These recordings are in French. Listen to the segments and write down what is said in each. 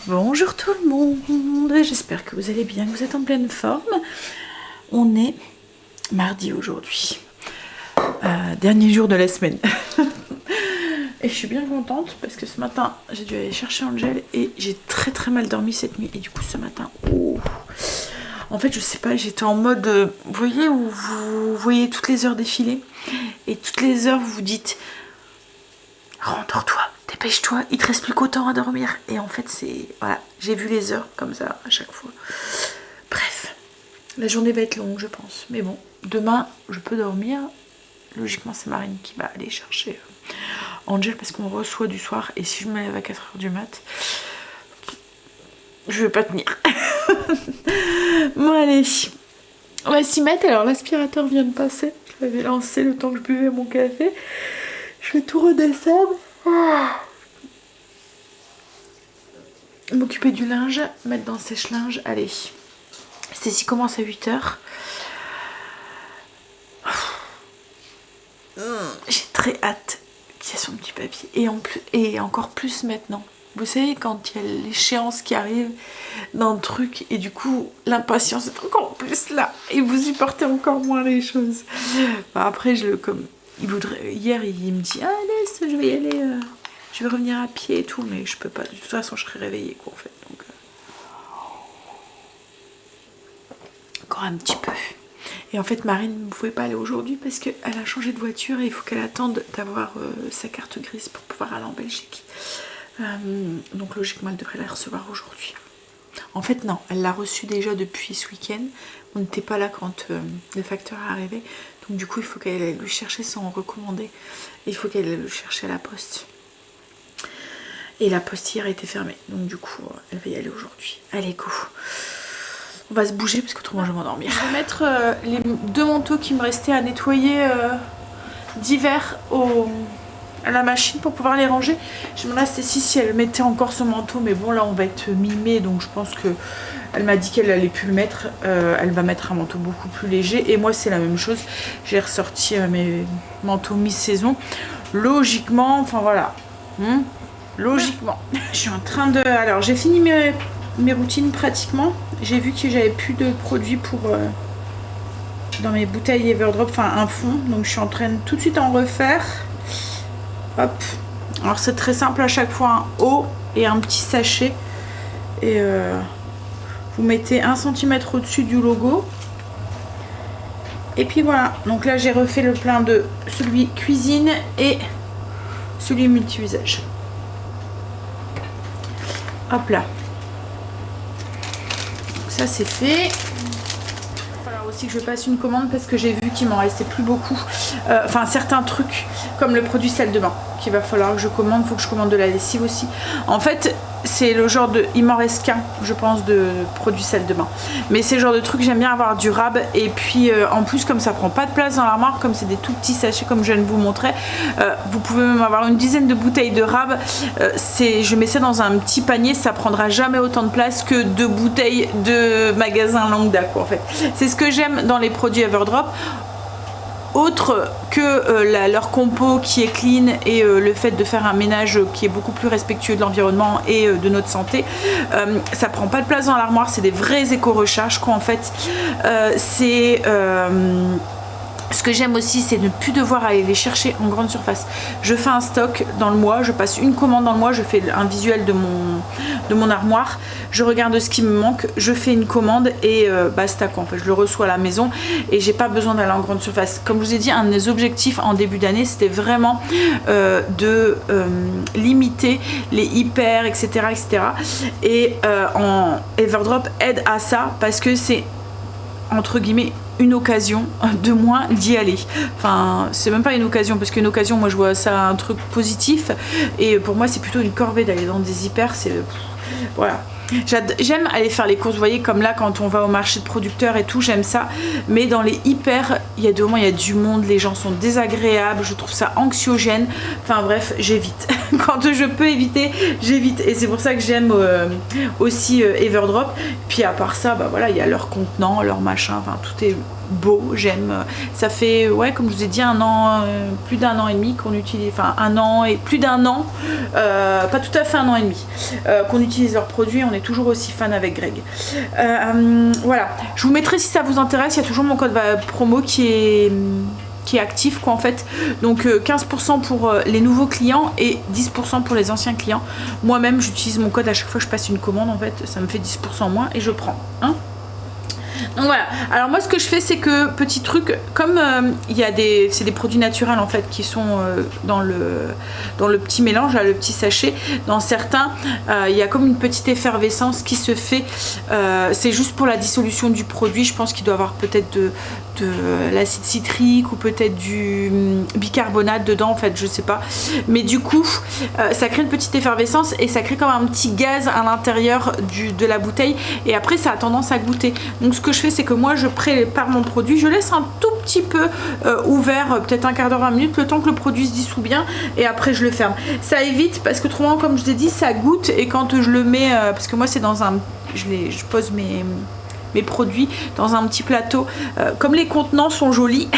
Bonjour tout le monde, j'espère que vous allez bien, que vous êtes en pleine forme. On est mardi aujourd'hui, dernier jour de la semaine. Et je suis bien contente parce que ce matin j'ai dû aller chercher Angel et j'ai très mal dormi cette nuit. Et du coup ce matin, en fait je sais pas, j'étais en mode, vous voyez où vous voyez toutes les heures défiler et toutes les heures vous vous dites rendors-toi, dépêche-toi, il te reste plus qu'autant à dormir. Et en fait c'est, voilà, j'ai vu les heures comme ça à chaque fois. Bref, la journée va être longue je pense, mais bon, demain je peux dormir. Logiquement c'est Marine qui va aller chercher Angel parce qu'on reçoit du soir, et si je me lève à 4 h du mat, je vais pas tenir. Bon allez, on va s'y mettre. Alors l'aspirateur vient de passer, je l'avais lancé le temps que je buvais mon café. Je vais tout redescendre. M'occuper du linge, mettre dans le sèche-linge. Allez, Stécie commence à 8 h. J'ai très hâte qu'il y ait son petit papier. Et encore plus maintenant. Vous savez, quand il y a l'échéance qui arrive dans le truc, et du coup, l'impatience est encore plus là. Et vous supportez encore moins les choses. Bah, après, hier, il me dit « Ah, laisse, je vais y aller, je vais revenir à pied et tout. » Mais je peux pas. De toute façon, je serai réveillée, quoi, en fait. Donc, encore un petit peu. Et en fait Marine ne pouvait pas aller aujourd'hui parce qu'elle a changé de voiture et il faut qu'elle attende d'avoir sa carte grise pour pouvoir aller en Belgique. Donc logiquement elle devrait la recevoir aujourd'hui. En fait non, elle l'a reçue déjà depuis ce week-end. On n'était pas là quand le facteur est arrivé. Donc du coup il faut qu'elle aille lui chercher son recommandé. Et il faut qu'elle aille le chercher à la poste. Et la poste hier était fermée. Donc du coup elle va y aller aujourd'hui. Allez go. On va se bouger parce qu'autrement je vais m'endormir. Je vais mettre les 2 manteaux qui me restaient à nettoyer d'hiver à la machine pour pouvoir les ranger. Je me demande à Stécie si elle mettait encore ce manteau, mais bon là on va être mi-mai, donc je pense que elle m'a dit qu'elle allait plus le mettre. Elle va mettre un manteau beaucoup plus léger et moi c'est la même chose. J'ai ressorti mes manteaux mi-saison. Logiquement, enfin voilà. Logiquement. Je suis en train de... Alors j'ai fini mes routines pratiquement. J'ai vu que j'avais plus de produits pour dans mes bouteilles Everdrop, enfin un fond, donc je suis en train de tout de suite en refaire. Hop, alors c'est très simple, à chaque fois un haut et un petit sachet, et vous mettez 1 cm au-dessus du logo, et puis voilà. Donc là j'ai refait le plein de celui cuisine et celui multi-usage. Hop là, ça c'est fait. Il va falloir aussi que je passe une commande parce que j'ai vu qu'il m'en restait plus beaucoup. Enfin certains trucs comme le produit salle de bain qu'il va falloir que je commande. Il faut que je commande de la lessive aussi. En fait c'est le genre de... Il m'en reste qu'un je pense de produit salle de bain. Mais c'est le genre de truc, j'aime bien avoir durable. Et puis en plus comme ça prend pas de place dans l'armoire, comme c'est des tout petits sachets comme je viens de vous montrer, vous pouvez même avoir une dizaine de bouteilles de rab. Je mets ça dans un petit panier, ça prendra jamais autant de place que 2 bouteilles de magasin Lambda quoi, en fait. C'est ce que j'aime dans les produits Everdrop. Autre que leur compo qui est clean et le fait de faire un ménage qui est beaucoup plus respectueux de l'environnement et de notre santé, ça prend pas de place dans l'armoire, c'est des vrais éco-recharges quoi en fait. Ce que j'aime aussi, c'est ne plus devoir aller les chercher en grande surface. Je fais un stock dans le mois, je passe une commande dans le mois, je fais un visuel de mon armoire, je regarde ce qui me manque, je fais une commande et basta quoi. En fait, je le reçois à la maison et j'ai pas besoin d'aller en grande surface. Comme je vous ai dit, un de mes objectifs en début d'année, c'était vraiment de limiter les hyper, etc. etc. Et Everdrop aide à ça parce que c'est entre guillemets une occasion de moins d'y aller. Enfin, c'est même pas une occasion, parce qu'une occasion, moi je vois ça un truc positif, et pour moi c'est plutôt une corvée d'aller dans des hyper. C'est voilà. J'aime aller faire les courses, vous voyez, comme là quand on va au marché de producteurs et tout, j'aime ça. Mais dans les hyper, il y a des moments, il y a du monde, les gens sont désagréables, je trouve ça anxiogène. Enfin bref, j'évite. Quand je peux éviter, j'évite. Et c'est pour ça que j'aime aussi Everdrop. Puis à part ça, bah voilà, il y a leur contenant, leur machin, enfin tout est beau, j'aime. Ça fait, ouais, comme je vous ai dit, un an, plus d'1 an et demi qu'on utilise, enfin un an et plus d'1 an, pas tout à fait 1 an et demi, qu'on utilise leurs produits. On est toujours aussi fan avec Greg. Voilà, je vous mettrai si ça vous intéresse, il y a toujours mon code promo qui est actif quoi en fait, donc 15% pour les nouveaux clients et 10% pour les anciens clients. Moi-même j'utilise mon code à chaque fois que je passe une commande, en fait ça me fait 10% moins et je prends, hein. Donc voilà, alors moi ce que je fais c'est que, petit truc, comme c'est des produits naturels en fait qui sont dans le petit mélange, là, le petit sachet, dans certains il y a comme une petite effervescence qui se fait, c'est juste pour la dissolution du produit. Je pense qu'il doit avoir peut-être de l'acide citrique ou peut-être du bicarbonate dedans en fait, je sais pas, mais du coup ça crée une petite effervescence et ça crée comme un petit gaz à l'intérieur de la bouteille et après ça a tendance à goûter. Donc ce que je fais c'est que moi je prépare mon produit, je laisse un tout petit peu ouvert, peut-être un quart d'heure, 20 minutes, le temps que le produit se dissout bien et après je le ferme. Ça évite parce que autrement, comme je vous ai dit, ça goûte et quand je le mets, parce que moi c'est dans un, je pose mes produits dans un petit plateau, comme les contenants sont jolis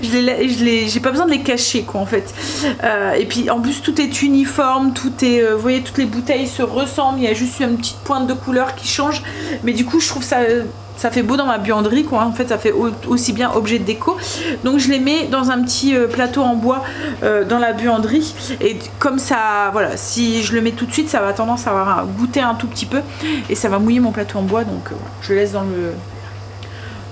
j'ai pas besoin de les cacher quoi en fait, et puis en plus tout est uniforme, tout est, vous voyez, toutes les bouteilles se ressemblent, il y a juste une petite pointe de couleur qui change, mais du coup je trouve ça fait beau dans ma buanderie quoi, en fait ça fait aussi bien objet de déco. Donc je les mets dans un petit plateau en bois dans la buanderie et comme ça, voilà, si je le mets tout de suite ça va tendance à avoir goûter un tout petit peu et ça va mouiller mon plateau en bois, donc voilà, je le laisse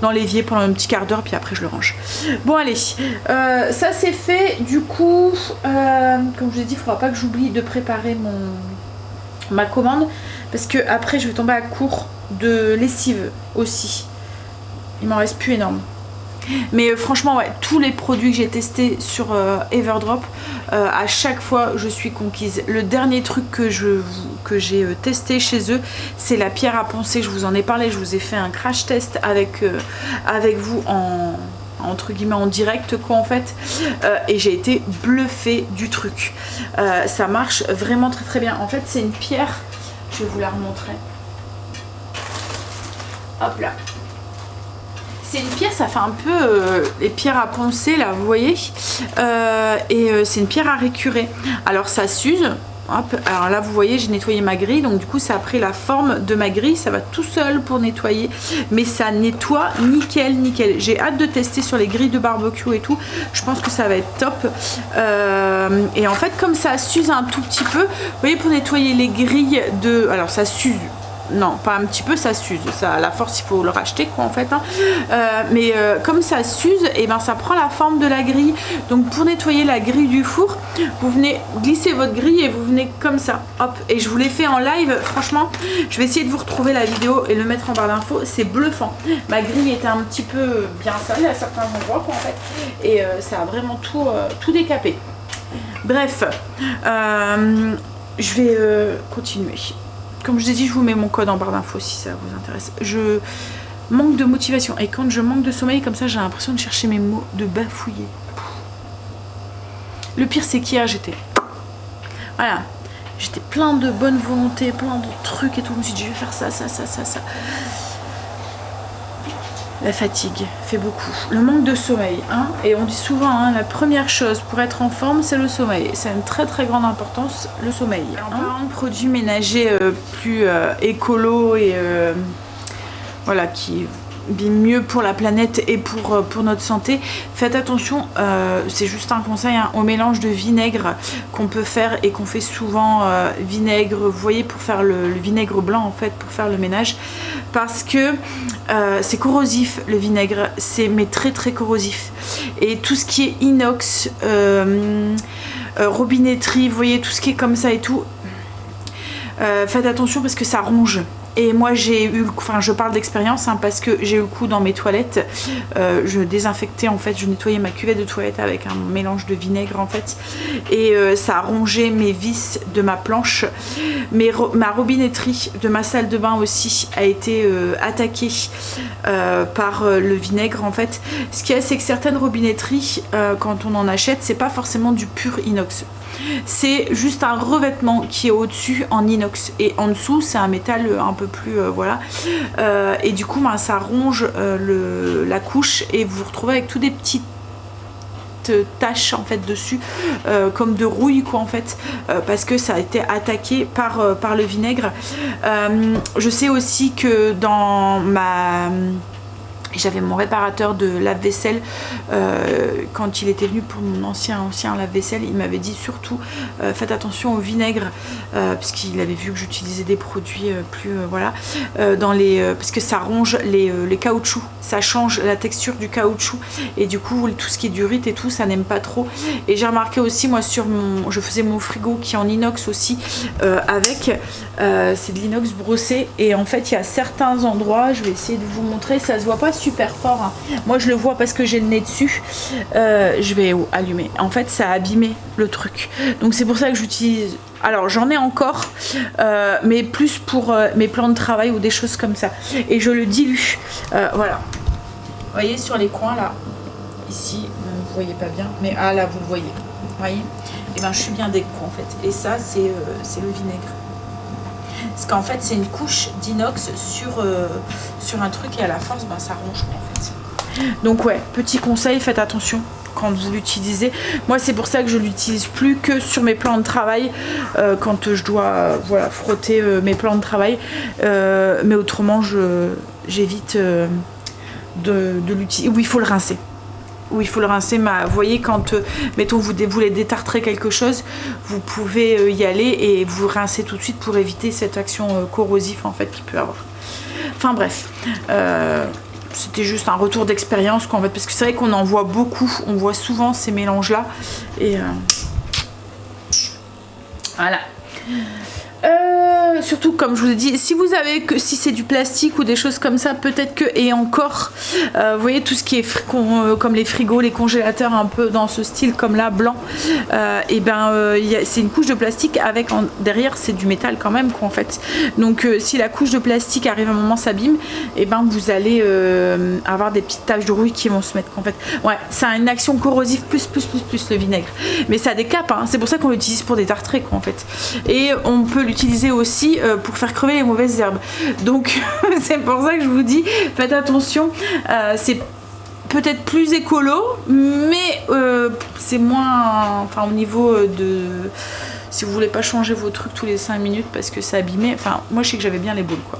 dans l'évier pendant un petit quart d'heure puis après je le range. Bon allez, ça c'est fait. Du coup comme je vous ai dit, il faudra pas que j'oublie de préparer ma commande parce que après je vais tomber à court de lessive aussi, il m'en reste plus énorme, mais franchement ouais, tous les produits que j'ai testés sur Everdrop, à chaque fois je suis conquise. Le dernier truc que j'ai testé chez eux, c'est la pierre à poncer. Je vous en ai parlé, je vous ai fait un crash test avec vous entre guillemets en direct quoi en fait, et j'ai été bluffée du truc. Ça marche vraiment très très bien. En fait c'est une pierre, je vais vous la remontrer. Hop là. C'est une pierre, ça fait un peu les pierres à poncer là, vous voyez, et c'est une pierre à récurer. Alors ça s'use. Hop, alors là vous voyez j'ai nettoyé ma grille, donc du coup ça a pris la forme de ma grille, ça va tout seul pour nettoyer, mais ça nettoie nickel nickel. J'ai hâte de tester sur les grilles de barbecue et tout, je pense que ça va être top. Et en fait comme ça s'use un tout petit peu, vous voyez, pour nettoyer les grilles de... Alors ça s'use, non pas un petit peu, ça s'use, ça à la force il faut le racheter quoi en fait, hein. Mais comme ça s'use, et ben ça prend la forme de la grille. Donc pour nettoyer la grille du four, vous venez glisser votre grille et vous venez comme ça, hop. Et je vous l'ai fait en live, franchement je vais essayer de vous retrouver la vidéo et le mettre en barre d'infos, c'est bluffant. Ma grille était un petit peu bien sale à certains endroits quoi en fait, et ça a vraiment tout décapé. Bref, je vais continuer. Comme je vous ai dit, je vous mets mon code en barre d'infos si ça vous intéresse. Je manque de motivation. Et quand je manque de sommeil comme ça, j'ai l'impression de chercher mes mots, de bafouiller. Le pire, c'est qu'hier, j'étais... Voilà. J'étais plein de bonne volonté, plein de trucs et tout. Je me suis dit, je vais faire ça. La fatigue fait beaucoup. Le manque de sommeil, hein. Et on dit souvent, hein, la première chose pour être en forme, c'est le sommeil. C'est une très très grande importance, le sommeil. En parlant de produits ménagers plus écolo et voilà, qui mieux pour la planète et pour notre santé, faites attention, c'est juste un conseil, hein, au mélange de vinaigre qu'on peut faire et qu'on fait souvent, vinaigre, vous voyez, pour faire le vinaigre blanc en fait, pour faire le ménage, parce que c'est corrosif le vinaigre, c'est mais très très corrosif, et tout ce qui est inox, robinetterie, vous voyez, tout ce qui est comme ça et tout, faites attention parce que ça ronge. Et moi j'ai eu, enfin je parle d'expérience, hein, parce que j'ai eu le coup dans mes toilettes, je désinfectais en fait, je nettoyais ma cuvette de toilette avec un mélange de vinaigre en fait, et ça a rongé mes vis de ma planche, ma robinetterie de ma salle de bain aussi a été attaquée par le vinaigre en fait. Ce qu'il y a, c'est que certaines robinetteries, quand on en achète, c'est pas forcément du pur inox. C'est juste un revêtement qui est au-dessus en inox et en dessous c'est un métal un peu plus voilà, et du coup ben, ça ronge la couche et vous vous retrouvez avec tous des petites taches en fait dessus, comme de rouille quoi en fait, parce que ça a été attaqué par le vinaigre. Je sais aussi que dans j'avais mon réparateur de lave-vaisselle, quand il était venu pour mon ancien lave-vaisselle, il m'avait dit surtout faites attention au vinaigre, puisqu'il avait vu que j'utilisais des produits plus voilà, parce que ça ronge les caoutchoucs, ça change la texture du caoutchouc et du coup tout ce qui est durite et tout ça n'aime pas trop. Et j'ai remarqué aussi moi je faisais mon frigo qui est en inox aussi, avec c'est de l'inox brossé, et en fait il y a certains endroits, je vais essayer de vous montrer, ça se voit pas super fort hein. Moi je le vois parce que j'ai le nez dessus, je vais allumer, en fait ça a abîmé le truc, donc c'est pour ça que j'utilise, alors j'en ai encore, mais plus pour mes plans de travail ou des choses comme ça, et je le dilue, voilà, vous voyez sur les coins là, ici vous voyez pas bien, mais ah là vous le voyez, vous voyez, et ben je suis bien déco en fait, et ça c'est le vinaigre. Parce qu'en fait c'est une couche d'inox sur un truc, et à la force ben, ça ronge en fait. Donc ouais, petit conseil, faites attention quand vous l'utilisez. Moi c'est pour ça que je l'utilise plus que sur mes plans de travail, quand je dois voilà, frotter mes plans de travail, mais autrement j'évite de l'utiliser, où il faut le rincer. Où il faut le rincer, vous voyez quand mettons vous voulez détartrer quelque chose, vous pouvez y aller et vous rincer tout de suite pour éviter cette action corrosive en fait qu'il peut avoir. Enfin bref, c'était juste un retour d'expérience en fait, parce que c'est vrai qu'on en voit beaucoup, on voit souvent ces mélanges là, et voilà. Surtout comme je vous ai dit, si vous avez si c'est du plastique ou des choses comme ça, peut-être que, et encore vous voyez tout ce qui est comme les frigos, les congélateurs un peu dans ce style comme là blanc, et ben c'est une couche de plastique avec derrière c'est du métal quand même quoi en fait, donc si la couche de plastique arrive à un moment s'abîme, et ben vous allez avoir des petites taches de rouille qui vont se mettre en fait. Ouais, ça a une action corrosive plus le vinaigre, mais ça décape hein. C'est pour ça qu'on l'utilise pour détartrer quoi en fait, et on peut l'utiliser aussi pour faire crever les mauvaises herbes, donc c'est pour ça que je vous dis faites attention, c'est peut-être plus écolo, mais c'est moins, enfin au niveau de, si vous voulez pas changer vos trucs tous les 5 minutes parce que c'est abîmé, enfin moi je sais que j'avais bien les boules quoi.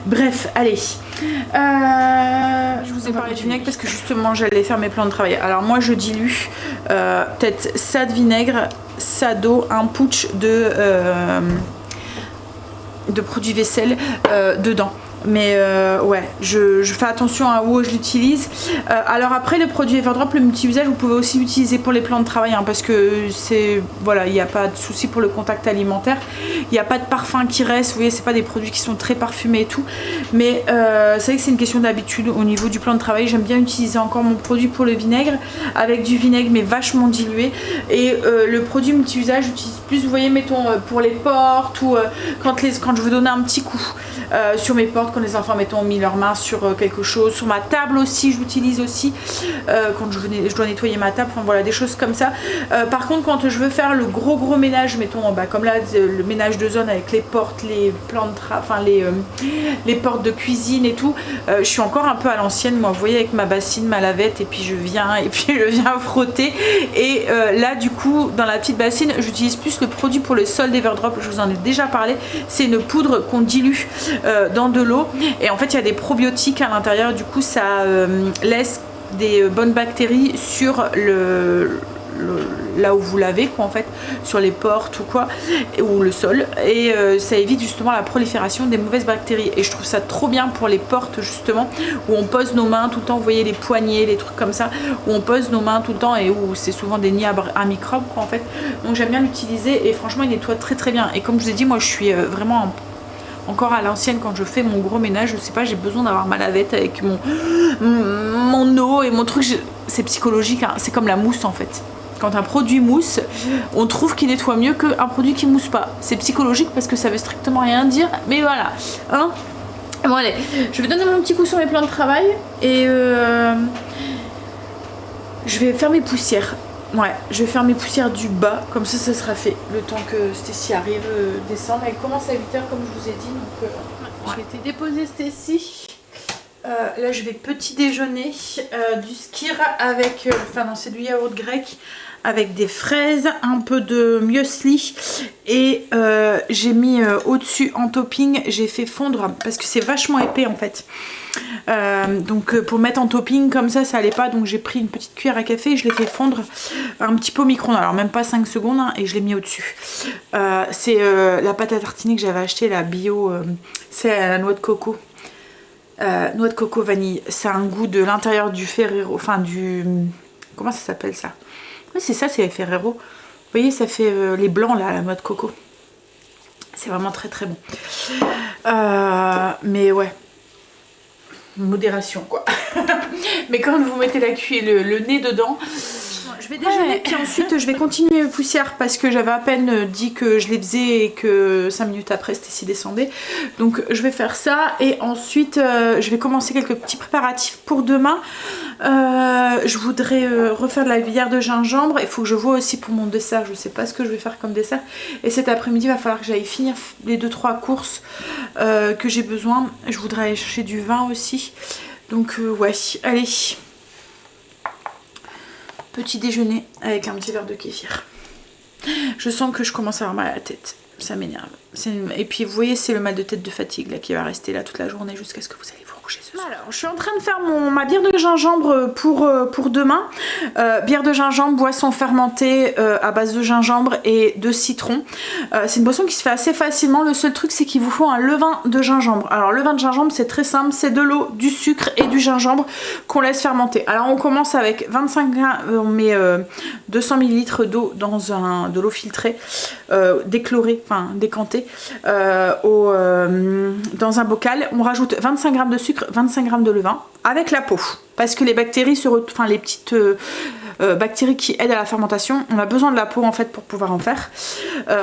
Bref, allez, je vous ai parlé du vinaigre parce que justement j'allais faire mes plans de travail. Alors moi je dilue peut-être ça de vinaigre, ça d'eau, un putsch de produits vaisselle dedans. Mais ouais, je fais attention à où je l'utilise. Alors après le produit Everdrop, le multi-usage, vous pouvez aussi l'utiliser pour les plans de travail hein, parce que c'est, voilà, il n'y a pas de souci pour le contact alimentaire, il n'y a pas de parfum qui reste, vous voyez, c'est pas des produits qui sont très parfumés et tout, mais c'est vrai que c'est une question d'habitude au niveau du plan de travail. J'aime bien utiliser encore mon produit pour le vinaigre, avec du vinaigre mais vachement dilué, et le produit multi-usage j'utilise plus, vous voyez, mettons pour les portes, ou quand je veux donner un petit coup sur mes portes, quand les enfants mettons ont mis leurs mains sur quelque chose, sur ma table aussi, je l'utilise aussi quand je dois nettoyer ma table, enfin voilà, des choses comme ça. Par contre quand je veux faire le gros ménage, mettons comme là le ménage de zone avec les portes, les plans de enfin les portes de cuisine et tout, je suis encore un peu à l'ancienne moi, vous voyez, avec ma bassine, ma lavette, et puis je viens frotter, et là du coup dans la petite bassine j'utilise plus le produit pour le sol d'Everdrop, je vous en ai déjà parlé, c'est une poudre qu'on dilue dans de l'eau, et en fait il y a des probiotiques à l'intérieur, du coup ça laisse des bonnes bactéries sur là où vous lavez quoi en fait, sur les portes ou quoi, ou le sol, et ça évite justement la prolifération des mauvaises bactéries, et je trouve ça trop bien pour les portes justement, où on pose nos mains tout le temps, vous voyez les poignées, les trucs comme ça, où on pose nos mains tout le temps et où c'est souvent des nids à microbes quoi en fait, donc j'aime bien l'utiliser, et franchement il nettoie très bien, et comme je vous ai dit moi je suis vraiment encore à l'ancienne quand je fais mon gros ménage, je sais pas, j'ai besoin d'avoir ma lavette avec mon eau et mon truc, c'est psychologique hein. C'est comme la mousse en fait. Quand un produit mousse, on trouve qu'il nettoie mieux qu'un produit qui mousse pas. C'est psychologique parce que ça veut strictement rien dire, mais voilà hein. Bon allez, je vais donner mon petit coup sur mes plans de travail, et je vais faire mes poussières. Ouais, je vais faire mes poussières du bas, comme ça sera fait. Le temps que Stécie arrive, descendre. Elle commence à 8 h comme je vous ai dit, donc ouais. J'ai été déposer Stécie. Là je vais petit déjeuner, du skyr avec, enfin non c'est du yaourt grec avec des fraises, un peu de muesli et j'ai mis au-dessus en topping, j'ai fait fondre parce que c'est vachement épais en fait. Donc pour mettre en topping comme ça allait pas, donc j'ai pris une petite cuillère à café et je l'ai fait fondre un petit peu au micro-ondes, alors même pas 5 secondes hein, et je l'ai mis au-dessus. C'est la pâte à tartiner que j'avais acheté, la bio, c'est à la noix de coco. Noix de coco vanille, c'est un goût de l'intérieur du Ferrero, enfin du... Comment ça s'appelle ça? Oui c'est ça, c'est Ferrero. Vous voyez ça fait les blancs là, la noix de coco. C'est vraiment très très bon. Mais ouais, modération quoi. Mais quand vous mettez la cuillère, le nez dedans... Je vais déjeuner puis ensuite je vais continuer poussière parce que j'avais à peine dit que je les faisais et que 5 minutes après Stécie descendait. Donc je vais faire ça et ensuite je vais commencer quelques petits préparatifs pour demain. Je voudrais refaire de la bière de gingembre. Il faut que je vois aussi pour mon dessert, je sais pas ce que je vais faire comme dessert. Et cet après-midi il va falloir que j'aille finir les 2-3 courses que j'ai besoin. Je voudrais aller chercher du vin aussi. Donc ouais, allez. Petit déjeuner avec un petit verre de kéfir. Je sens que je commence à avoir mal à la tête. Ça m'énerve. Et puis vous voyez c'est le mal de tête de fatigue là qui va rester là toute la journée jusqu'à ce que vous allez vous coucher ce soir. Alors je suis en train de faire ma bière de gingembre pour demain. Bière de gingembre, boisson fermentée à base de gingembre et de citron. C'est une boisson qui se fait assez facilement. Le seul truc c'est qu'il vous faut un levain de gingembre. Alors le levain de gingembre c'est très simple. C'est de l'eau, du sucre et du gingembre qu'on laisse fermenter. Alors on commence avec 25 grammes. On met 200 ml d'eau dans de l'eau filtrée, déchlorée, enfin décantée. Dans un bocal, on rajoute 25 g de sucre, 25 g de levain avec la peau parce que les bactéries les petites bactéries qui aident à la fermentation, on a besoin de la peau en fait pour pouvoir en faire.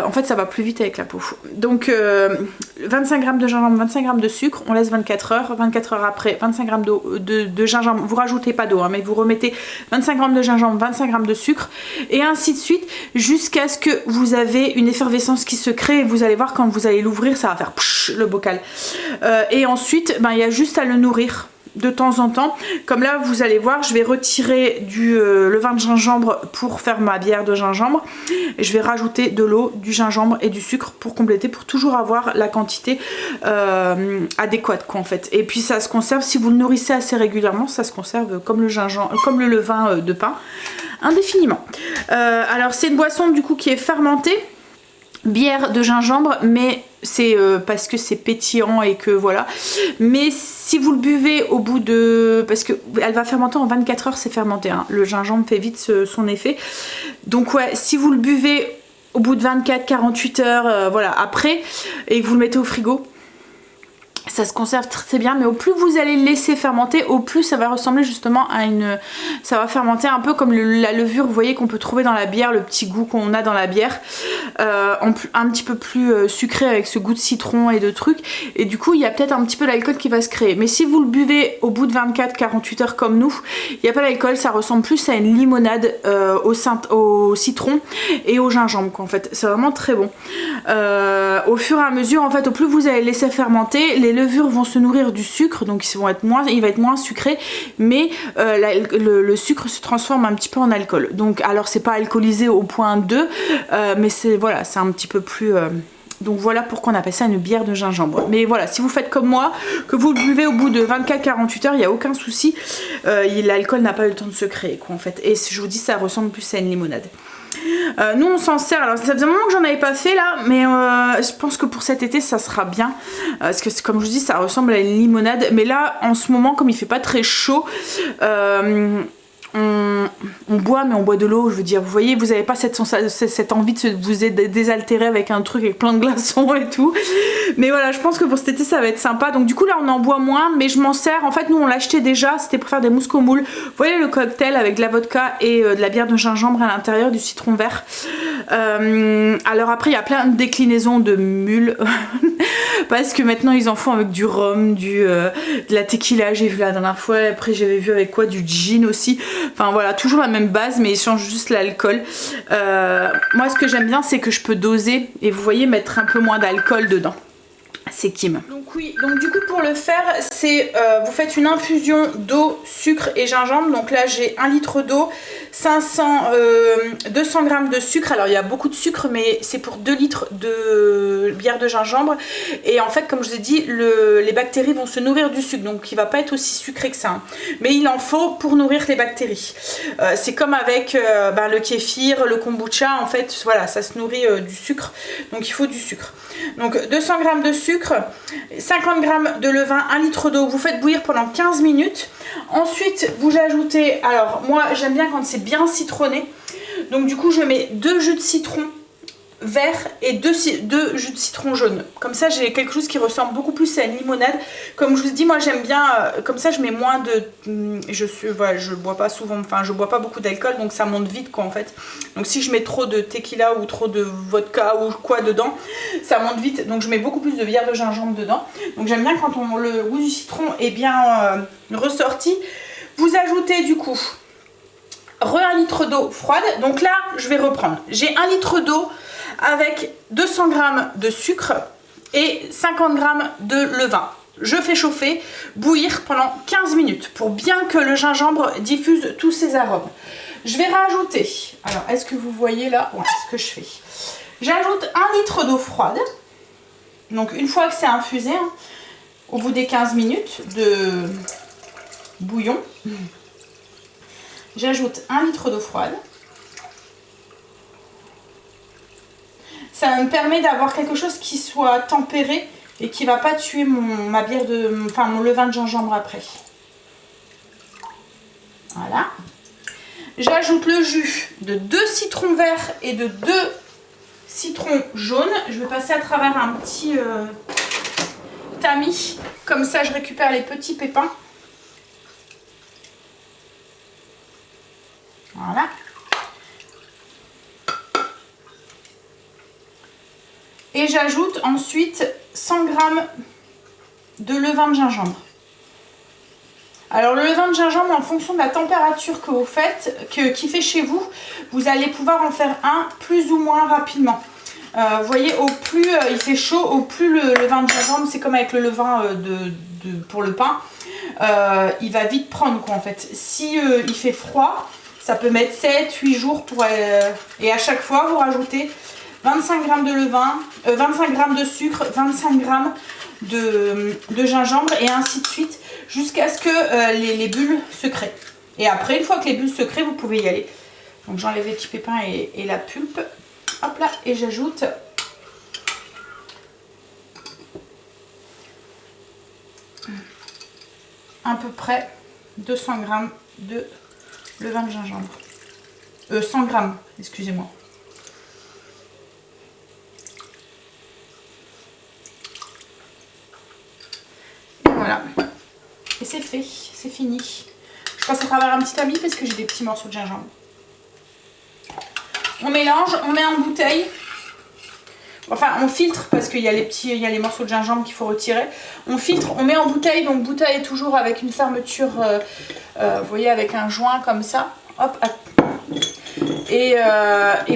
En fait ça va plus vite avec la peau. Donc 25 g de gingembre, 25 g de sucre, on laisse 24 heures. 24 heures après, 25 g de gingembre, vous rajoutez pas d'eau hein, mais vous remettez 25 g de gingembre, 25 g de sucre et ainsi de suite jusqu'à ce que vous avez une effervescence qui se crée et vous allez voir quand vous allez l'ouvrir ça va faire psh, le bocal. Et ensuite il y a juste à le nourrir de temps en temps, comme là vous allez voir je vais retirer du levain de gingembre pour faire ma bière de gingembre et je vais rajouter de l'eau, du gingembre et du sucre pour compléter, pour toujours avoir la quantité adéquate quoi en fait. Et puis ça se conserve, si vous le nourrissez assez régulièrement, ça se conserve comme le gingembre, comme le levain de pain indéfiniment. Alors c'est une boisson du coup qui est fermentée, bière de gingembre, mais c'est parce que c'est pétillant et que voilà. Mais si vous le buvez au bout de... parce que elle va fermenter en 24 heures, c'est fermenté hein. Le gingembre fait vite son effet. Donc ouais, si vous le buvez au bout de 24-48 heures, voilà, après, et que vous le mettez au frigo, ça se conserve très bien, mais au plus vous allez le laisser fermenter, au plus ça va ressembler justement à une... ça va fermenter un peu comme la levure, vous voyez, qu'on peut trouver dans la bière, le petit goût qu'on a dans la bière, un petit peu plus sucré avec ce goût de citron et de trucs, et du coup il y a peut-être un petit peu d'alcool qui va se créer. Mais si vous le buvez au bout de 24-48 heures comme nous, il n'y a pas d'alcool, ça ressemble plus à une limonade au citron et au gingembre quoi, en fait. C'est vraiment très bon. Au fur et à mesure, en fait, au plus vous allez laisser fermenter, les levures vont se nourrir du sucre, donc il va être moins sucré, mais le sucre se transforme un petit peu en alcool. Donc alors c'est pas alcoolisé au point 2, mais c'est voilà, c'est un petit peu plus... donc voilà pourquoi on appelle ça une bière de gingembre. Mais voilà, si vous faites comme moi, que vous le buvez au bout de 24-48 heures, il n'y a aucun souci, l'alcool n'a pas eu le temps de se créer quoi en fait. Et je vous dis, ça ressemble plus à une limonade. Nous on s'en sert, alors ça faisait un moment que j'en avais pas fait là, mais je pense que pour cet été ça sera bien, parce que comme je vous dis ça ressemble à une limonade, mais là en ce moment comme il fait pas très chaud, on boit, mais on boit de l'eau, je veux dire, vous voyez, vous avez pas cette envie de vous désaltérer avec un truc avec plein de glaçons et tout, Mais voilà, je pense que pour cet été ça va être sympa. Donc du coup là on en boit moins, mais je m'en sers. En fait nous on l'achetait déjà, c'était pour faire des mousses au moule. Vous voyez le cocktail avec de la vodka et de la bière de gingembre à l'intérieur, du citron vert. Alors après il y a plein de déclinaisons de mules. Parce que maintenant ils en font avec du rhum, de la tequila, j'ai vu la dernière fois. Après j'avais vu avec quoi, du gin aussi. Enfin voilà, toujours la même base mais ils changent juste l'alcool. Moi ce que j'aime bien c'est que je peux doser et vous voyez mettre un peu moins d'alcool dedans. C'est Kim. Donc oui, donc du coup pour le faire, c'est vous faites une infusion d'eau, sucre et gingembre. Donc là j'ai 1 litre d'eau, 200 g de sucre. Alors il y a beaucoup de sucre mais c'est pour 2 litres de bière de gingembre. Et en fait comme je vous ai dit, les bactéries vont se nourrir du sucre. Donc il va pas être aussi sucré que ça. Hein. Mais il en faut pour nourrir les bactéries. C'est comme avec le kéfir, le kombucha. En fait voilà, ça se nourrit du sucre. Donc il faut du sucre. Donc 200 g de sucre, 50 g de levain, 1 litre d'eau, vous faites bouillir pendant 15 minutes. Ensuite vous ajoutez, alors moi j'aime bien quand c'est bien citronné, donc du coup je mets 2 jus de citron vert et 2 jus de citron jaune. Comme ça j'ai quelque chose qui ressemble beaucoup plus à une limonade. Comme je vous dis, moi j'aime bien, comme ça je mets moins de... je bois pas souvent, enfin je bois pas beaucoup d'alcool, donc ça monte vite quoi en fait. Donc si je mets trop de tequila ou trop de vodka ou quoi dedans, ça monte vite. Donc je mets beaucoup plus de bière de gingembre dedans. Donc j'aime bien quand le goût du citron est bien ressorti. Vous ajoutez du coup 1 litre d'eau froide. Donc là je vais reprendre. J'ai 1 litre d'eau avec 200 g de sucre et 50 g de levain. Je fais chauffer, bouillir pendant 15 minutes pour bien que le gingembre diffuse tous ses arômes. Je vais rajouter, alors est-ce que vous voyez là, ouais, ce que je fais. J'ajoute 1 litre d'eau froide. Donc une fois que c'est infusé, hein, au bout des 15 minutes de bouillon, j'ajoute 1 litre d'eau froide. Ça me permet d'avoir quelque chose qui soit tempéré et qui ne va pas tuer mon levain de gingembre après. Voilà. J'ajoute le jus de 2 citrons verts et de 2 citrons jaunes. Je vais passer à travers un petit tamis. Comme ça, je récupère les petits pépins. Voilà. Et j'ajoute ensuite 100 g de levain de gingembre. Alors le levain de gingembre, en fonction de la température que vous faites, qui fait chez vous, vous allez pouvoir en faire un plus ou moins rapidement. Vous voyez, au plus il fait chaud, au plus le levain de gingembre, c'est comme avec le levain pour le pain, il va vite prendre quoi en fait. Si il fait froid, ça peut mettre 7-8 jours et à chaque fois vous rajoutez 25 g de levain, 25 g de sucre, 25 g de gingembre et ainsi de suite jusqu'à ce que les bulles se créent. Et après, une fois que les bulles se créent, vous pouvez y aller. Donc j'enlève les petits pépins et la pulpe. Hop là, et j'ajoute à peu près 200 g de levain de gingembre. 100 g, excusez-moi. Voilà, et c'est fait, c'est fini. Je passe à travers un petit tamis parce que j'ai des petits morceaux de gingembre. On mélange, on met en bouteille. Enfin, on filtre parce qu'il y a les morceaux de gingembre qu'il faut retirer. On filtre, on met en bouteille. Donc bouteille toujours avec une fermeture, vous voyez, avec un joint comme ça. Hop, hop. Et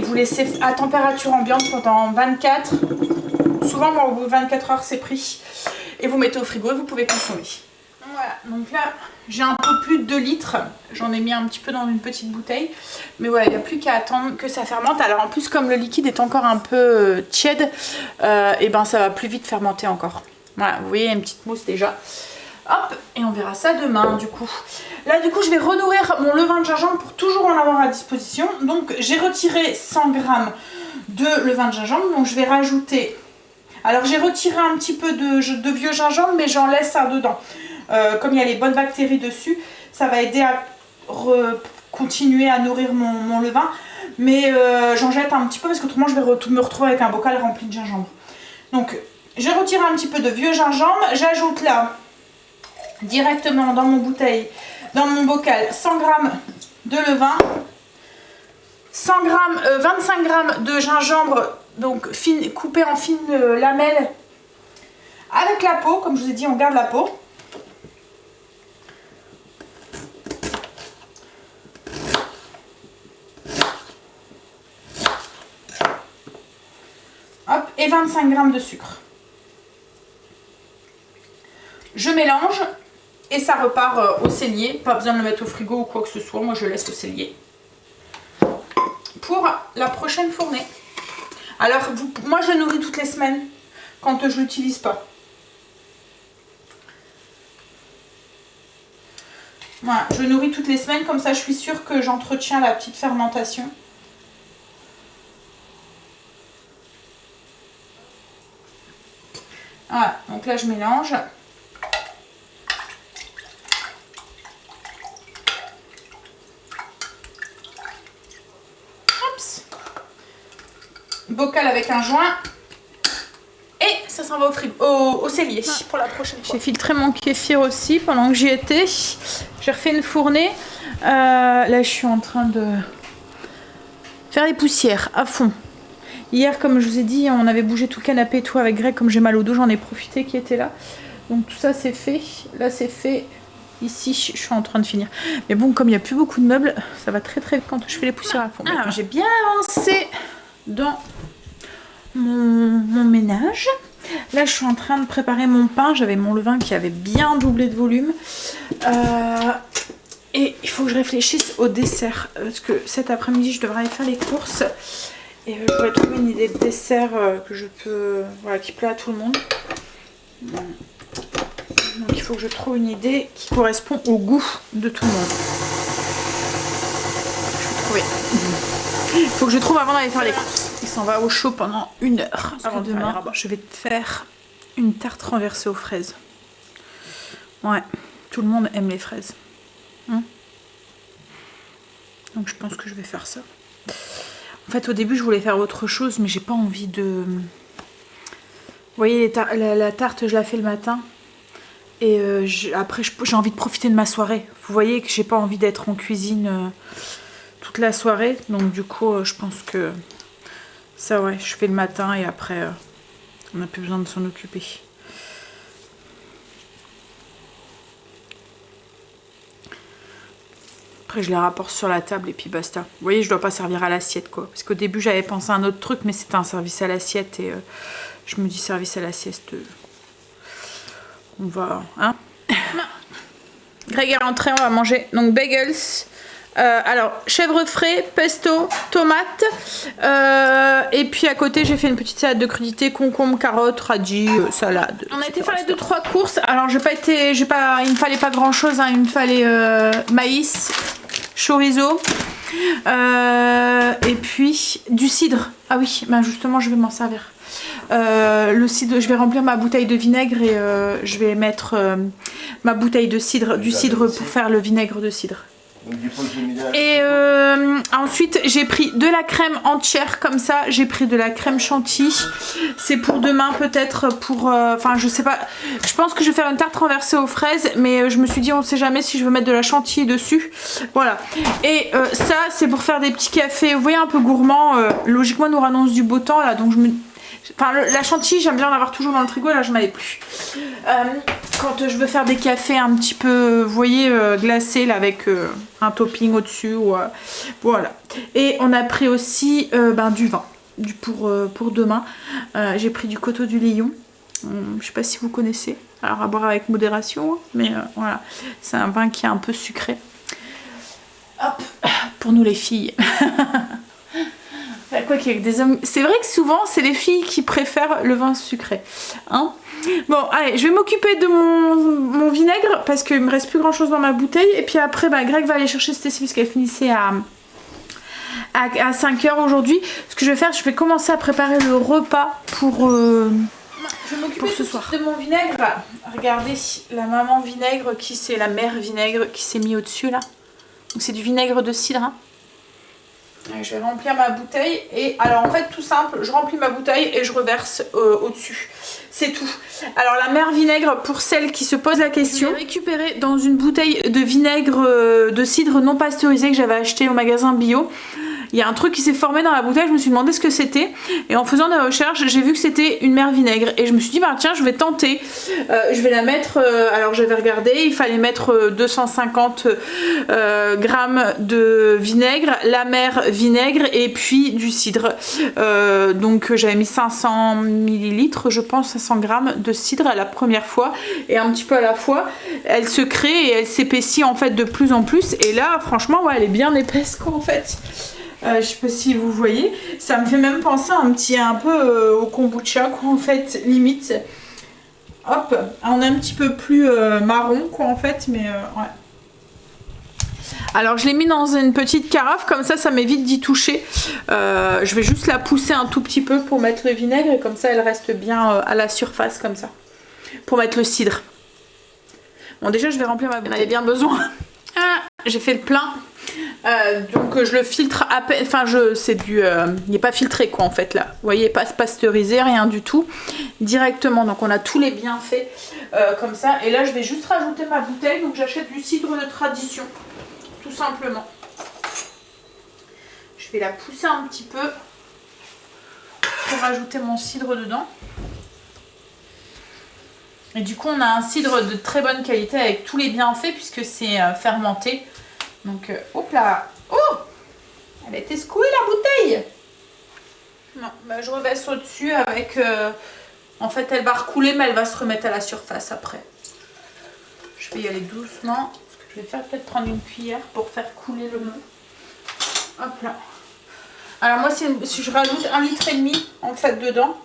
vous laissez à température ambiante pendant 24. Souvent, moi, au bout de 24 heures, c'est pris. Et vous mettez au frigo et vous pouvez consommer. Voilà, donc là j'ai un peu plus de 2 litres, j'en ai mis un petit peu dans une petite bouteille, mais voilà, il n'y a plus qu'à attendre que ça fermente. Alors en plus comme le liquide est encore un peu tiède, et ben ça va plus vite fermenter encore. Voilà, vous voyez, il y a une petite mousse déjà. Hop, et on verra ça demain du coup. Là du coup je vais renourrir mon levain de gingembre pour toujours en avoir à disposition. Donc j'ai retiré 100 g de levain de gingembre, donc je vais rajouter... Alors j'ai retiré un petit peu de vieux gingembre, mais j'en laisse un dedans. Comme il y a les bonnes bactéries dessus, ça va aider à continuer à nourrir mon levain. Mais j'en jette un petit peu parce qu'autrement je vais me retrouver avec un bocal rempli de gingembre. Donc j'ai retiré un petit peu de vieux gingembre. J'ajoute là, directement dans mon bouteille, dans mon bocal, 100 g de levain, 25 g de gingembre, donc coupé en fines lamelles, avec la peau. Comme je vous ai dit, on garde la peau. Hop, et 25 g de sucre. Je mélange et ça repart au cellier. Pas besoin de le mettre au frigo ou quoi que ce soit. Moi, je le laisse au cellier pour la prochaine fournée. Alors, moi, je nourris toutes les semaines quand je l'utilise pas. Voilà, je nourris toutes les semaines. Comme ça, je suis sûre que j'entretiens la petite fermentation. Voilà, donc là, je mélange. Bocal avec un joint et ça s'en va au frigo, au cellier pour la prochaine fois. J'ai filtré mon kéfir aussi pendant que j'y étais. J'ai refait une fournée. Là je suis en train de faire les poussières à fond. Hier, comme je vous ai dit, on avait bougé tout le canapé et tout avec Greg. Comme j'ai mal au dos, j'en ai profité qui était là. Donc tout ça c'est fait. Là c'est fait. Ici je suis en train de finir. Mais bon, comme il n'y a plus beaucoup de meubles, ça va très très vite quand je fais les poussières à fond. Alors j'ai bien avancé dans mon ménage. Là je suis en train de préparer mon pain. J'avais mon levain qui avait bien doublé de volume et il faut que je réfléchisse au dessert parce que cet après-midi je devrais aller faire les courses et je pourrais trouver une idée de dessert que je peux, voilà, qui plaît à tout le monde. Donc il faut que je trouve une idée qui correspond au goût de tout le monde. Je vais trouver. Il faut que je trouve avant d'aller faire les courses. Il s'en va au chaud pendant 1 heure. Avant demain, je vais te faire une tarte renversée aux fraises. Ouais, tout le monde aime les fraises. Donc je pense que je vais faire ça. En fait, au début, je voulais faire autre chose, mais j'ai pas envie de... Vous voyez, la tarte, je la fais le matin. Et après, j'ai envie de profiter de ma soirée. Vous voyez que j'ai pas envie d'être en cuisine... toute la soirée, donc du coup je pense que ça, ouais, je fais le matin et après on n'a plus besoin de s'en occuper. Après je les rapporte sur la table et puis basta. Vous voyez, je dois pas servir à l'assiette quoi, parce qu'au début j'avais pensé à un autre truc mais c'était un service à l'assiette et je me dis service à l'assiette, on va, hein. Greg est rentré, on va manger donc bagels. Alors chèvre frais, pesto, tomate et puis à côté j'ai fait une petite salade de crudités, concombre, carottes, radis, salade. On a été faire les 2-3 courses. Alors il me fallait pas grand chose hein. Il me fallait maïs, chorizo et puis du cidre. Ah oui, ben justement je vais m'en servir. Le cidre, je vais remplir ma bouteille de vinaigre et je vais mettre ma bouteille de cidre, du cidre pour faire le vinaigre de cidre. Et ensuite j'ai pris de la crème entière comme ça, j'ai pris de la crème chantilly, c'est pour demain peut-être pour enfin je sais pas, je pense que je vais faire une tarte renversée aux fraises mais je me suis dit on sait jamais si je veux mettre de la chantilly dessus, voilà. Et ça c'est pour faire des petits cafés, vous voyez, un peu gourmand. Logiquement nous annonce du beau temps là, donc la chantilly j'aime bien en avoir toujours dans le frigo, là je n'en avais plus. Quand je veux faire des cafés un petit peu, vous voyez, glacés là, avec un topping au-dessus, voilà. Et on a pris aussi du vin pour demain. J'ai pris du Coteau du Lion. Je sais pas si vous connaissez, alors à boire avec modération, mais voilà, c'est un vin qui est un peu sucré. Hop, pour nous les filles. Quoi qu'il y ait des hommes, c'est vrai que souvent c'est les filles qui préfèrent le vin sucré, hein. Bon allez, je vais m'occuper de mon vinaigre parce qu'il me reste plus grand chose dans ma bouteille et puis après Greg va aller chercher Stécie parce qu'elle finissait à 5 h aujourd'hui. Ce que je vais faire, je vais commencer à préparer le repas pour je vais m'occuper ce soir de mon vinaigre. Regardez la maman vinaigre c'est la mère vinaigre qui s'est mis au dessus là, donc c'est du vinaigre de cidre hein. Je vais remplir ma bouteille et alors en fait tout simple, je remplis ma bouteille et je reverse au-dessus. C'est tout. Alors la mer vinaigre, pour celles qui se posent la question, je l'ai récupérée dans une bouteille de vinaigre de cidre non pasteurisé que j'avais acheté au magasin bio. Il y a un truc qui s'est formé dans la bouteille, je me suis demandé ce que c'était. Et en faisant des recherches, j'ai vu que c'était une mer vinaigre. Et je me suis dit, bah tiens, je vais tenter. Je vais la mettre, alors j'avais regardé, il fallait mettre 250 grammes de vinaigre, la mer vinaigre et puis du cidre. Donc j'avais mis 500 millilitres, je pense, 500 grammes de cidre à la première fois. Et un petit peu à la fois, elle se crée et elle s'épaissit en fait de plus en plus. Et là, franchement, ouais, elle est bien épaisse quoi en fait. Je sais pas si vous voyez, ça me fait même penser un peu au kombucha quoi en fait, limite. Hop, on est un petit peu plus marron quoi en fait, mais ouais. Alors je l'ai mis dans une petite carafe, comme ça m'évite d'y toucher. Je vais juste la pousser un tout petit peu pour mettre le vinaigre et comme ça elle reste bien à la surface comme ça. Pour mettre le cidre. Bon déjà je vais remplir ma bouteille. J'en avais bien besoin. Ah, j'ai fait le plein. Donc je le filtre à peine, enfin c'est du, il n'est pas filtré quoi en fait là, vous voyez, pas pasteurisé, rien du tout, directement, donc on a tous les bienfaits comme ça, et là je vais juste rajouter ma bouteille, donc j'achète du cidre de tradition, tout simplement. Je vais la pousser un petit peu pour rajouter mon cidre dedans. Et du coup on a un cidre de très bonne qualité avec tous les bienfaits puisque c'est fermenté. Donc, hop là. Oh, elle a été secouée la bouteille. Non, bah, je reverse au-dessus avec... en fait, elle va recouler, mais elle va se remettre à la surface après. Je vais y aller doucement. Je vais peut-être prendre une cuillère pour faire couler le mou. Hop là. Alors moi, si je rajoute 1,5 litre en fait dedans.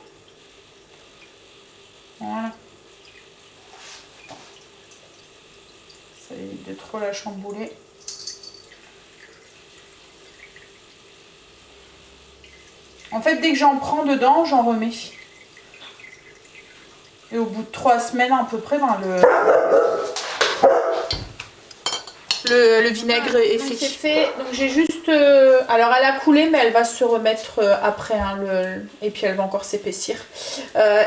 Voilà. Ça évite de trop la chambouler. En fait, dès que j'en prends dedans, j'en remets. Et au bout de 3 semaines à peu près, ben, le vinaigre est fait. C'est fait. Donc j'ai juste... alors elle a coulé, mais elle va se remettre après. Hein, et puis elle va encore s'épaissir.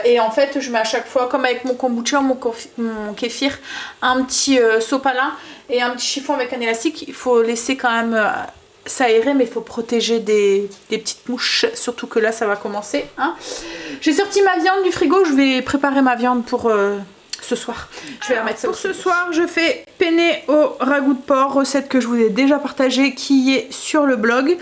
Et en fait, je mets à chaque fois, comme avec mon kombucha, mon kéfir, un petit sopalin et un petit chiffon avec un élastique. Il faut laisser quand même... s'aérer, mais il faut protéger des petites mouches, surtout que là ça va commencer hein. J'ai sorti ma viande du frigo, je vais préparer ma viande pour ce soir. Je vais la mettre ça pour ce soir. Je fais penne au ragoût de porc, recette que je vous ai déjà partagée, qui est sur le blog.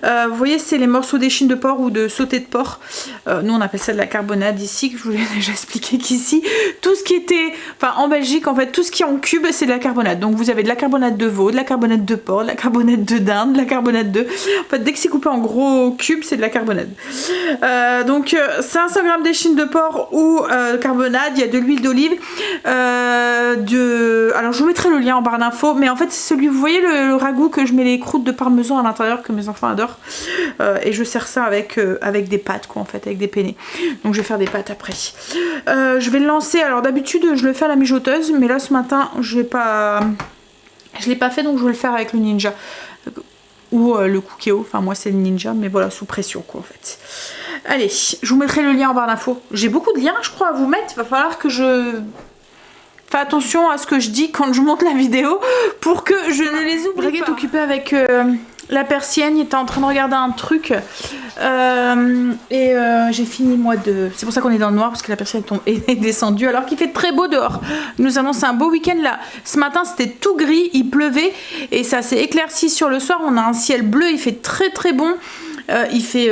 Vous voyez, c'est les morceaux d'échine de porc ou de sauté de porc. Nous on appelle ça de la carbonade ici, que je vous l'ai déjà expliqué qu'ici tout ce qui était, enfin en Belgique en fait, tout ce qui est en cube c'est de la carbonade. Donc vous avez de la carbonade de veau, de la carbonade de porc, de la carbonade de dinde, de la carbonade de... En fait dès que c'est coupé en gros cubes c'est de la carbonade. Donc 500 g d'échine de porc ou carbonade, il y a de l'huile d'olive. Alors je vous mettrai le lien en barre d'infos, mais en fait c'est celui, vous voyez le ragoût que je mets les croûtes de parmesan à l'intérieur que mes enfants adorent, et je sers ça avec des pâtes quoi en fait, avec des penne. Donc je vais faire des pâtes après. Je vais le lancer, alors d'habitude je le fais à la mijoteuse, mais là ce matin je l'ai pas fait, donc je vais le faire avec le Ninja ou le Cookéo, enfin moi c'est le Ninja, mais voilà, sous pression quoi en fait. Allez, je vous mettrai le lien en barre d'infos. J'ai beaucoup de liens je crois à vous mettre, il va falloir que je fais attention à ce que je dis quand je monte la vidéo pour que je ne les oublie pas. Greg est occupé avec la persienne, il était en train de regarder un truc j'ai fini moi de... C'est pour ça qu'on est dans le noir, parce que la persienne est descendue alors qu'il fait très beau dehors. Il nous annonce un beau week-end là. Ce matin c'était tout gris, il pleuvait et ça s'est éclairci sur le soir. On a un ciel bleu, il fait très très bon. Il fait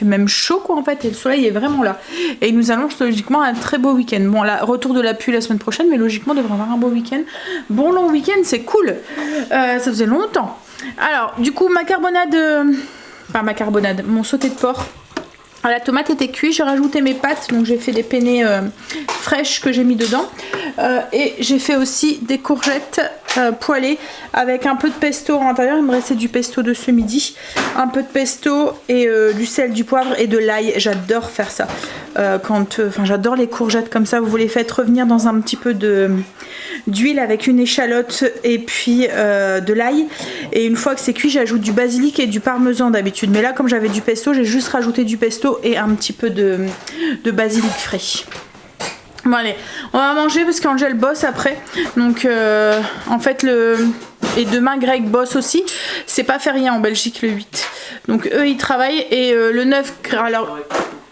même chaud quoi en fait, et le soleil est vraiment là et il nous annonce logiquement un très beau week-end. Bon là, retour de la pluie la semaine prochaine, mais logiquement on devrait avoir un beau week-end, bon long week-end, c'est cool. Ça faisait longtemps. Alors du coup mon sauté de porc, la tomate était cuite, j'ai rajouté mes pâtes, donc j'ai fait des penne fraîches que j'ai mis dedans, et j'ai fait aussi des courgettes poêlées avec un peu de pesto à l'intérieur. Il me restait du pesto de ce midi, un peu de pesto et du sel, du poivre et de l'ail. J'adore faire ça j'adore les courgettes comme ça. Vous les faites revenir dans un petit peu d'huile avec une échalote et puis de l'ail. Et une fois que c'est cuit, j'ajoute du basilic et du parmesan d'habitude. Mais là, comme j'avais du pesto, j'ai juste rajouté du pesto et un petit peu de basilic frais. Bon allez, on va manger parce qu'Angèle bosse après. Donc en fait et demain Greg bosse aussi. C'est pas férié en Belgique le 8. Donc eux ils travaillent et le 9 alors.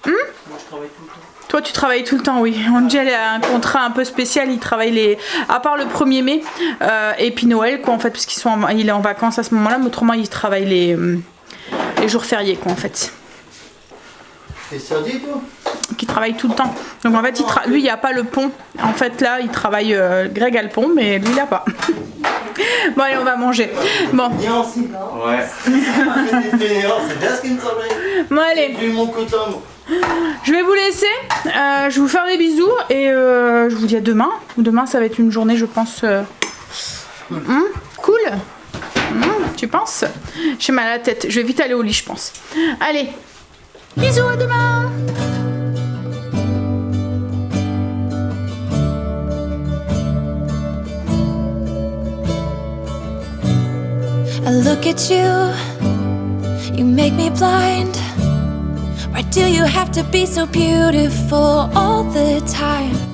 Moi je travaille tout le temps. Toi tu travailles tout le temps, oui. Angèle a un contrat un peu spécial, il travaille à part le 1er mai et puis Noël quoi en fait parce il est en vacances à ce moment-là, mais autrement il travaille les jours fériés quoi en fait. T'es sardine toi? Qui travaille tout le temps. Donc en fait, lui, il n'y a pas le pont. En fait, là, il travaille. Greg a le pont, mais lui, il n'a pas. Bon, allez, on va manger. Bon. Ouais. C'est bien ce qui me semblait. Bon, allez. J'ai eu mon coton. Je vais vous laisser. Je vais vous faire des bisous et je vous dis à demain. Demain, ça va être une journée, je pense. Cool. Tu penses? J'ai mal à la tête. Je vais vite aller au lit, je pense. Allez. Bisous, à demain. I look at you, you make me blind. Why do you have to be so beautiful all the time?